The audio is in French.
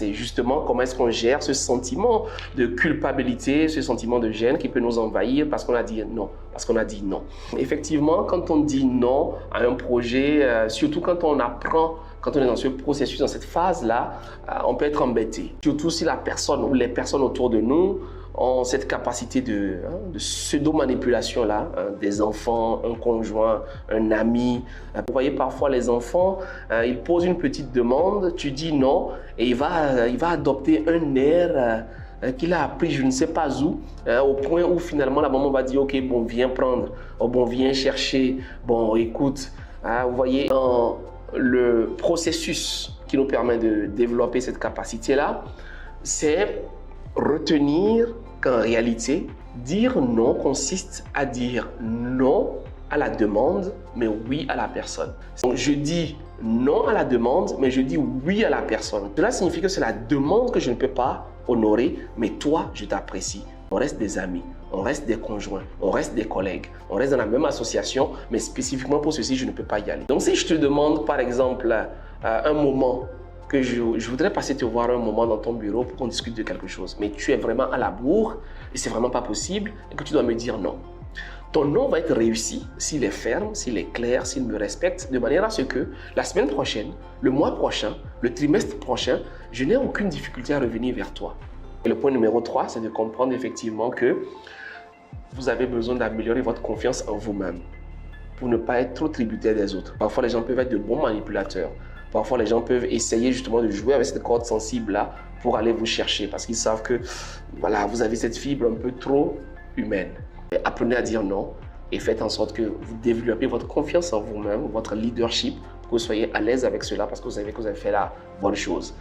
C'est justement comment est-ce qu'on gère ce sentiment de culpabilité, ce sentiment de gêne qui peut nous envahir parce qu'on a dit non, parce qu'on a dit non. Effectivement, quand on dit non à un projet, surtout quand on apprend, quand on est dans ce processus, dans cette phase-là, on peut être embêté. Surtout si la personne ou les personnes autour de nous ont cette capacité de pseudo-manipulation-là, des enfants, un conjoint, un ami. Vous voyez, parfois les enfants, ils posent une petite demande, tu dis non, et il va adopter un air qu'il a appris je ne sais pas où, au point où finalement la maman va dire ok, bon, viens prendre, oh, bon, viens chercher, bon, écoute. Vous voyez, dans le processus qui nous permet de développer cette capacité-là, c'est retenir qu'en réalité, dire non consiste à dire non à la demande, mais oui à la personne. Donc, je dis non à la demande, mais je dis oui à la personne. Cela signifie que c'est la demande que je ne peux pas honorer, mais toi, je t'apprécie. On reste des amis, on reste des conjoints, on reste des collègues, on reste dans la même association, mais spécifiquement pour ceci, je ne peux pas y aller. Donc, si je te demande, par exemple, un moment que je voudrais passer te voir un moment dans ton bureau pour qu'on discute de quelque chose, mais tu es vraiment à la bourre et c'est vraiment pas possible et que tu dois me dire non. Ton non va être réussi s'il est ferme, s'il est clair, s'il me respecte, de manière à ce que la semaine prochaine, le mois prochain, le trimestre prochain, je n'ai aucune difficulté à revenir vers toi. Et le point numéro 3, c'est de comprendre effectivement que vous avez besoin d'améliorer votre confiance en vous-même pour ne pas être trop tributaire des autres. Parfois, les gens peuvent être de bons manipulateurs. Parfois, les gens peuvent essayer justement de jouer avec cette corde sensible-là pour aller vous chercher parce qu'ils savent que voilà, vous avez cette fibre un peu trop humaine. Et apprenez à dire non et faites en sorte que vous développez votre confiance en vous-même, votre leadership, pour que vous soyez à l'aise avec cela parce que vous savez que vous avez fait la bonne chose.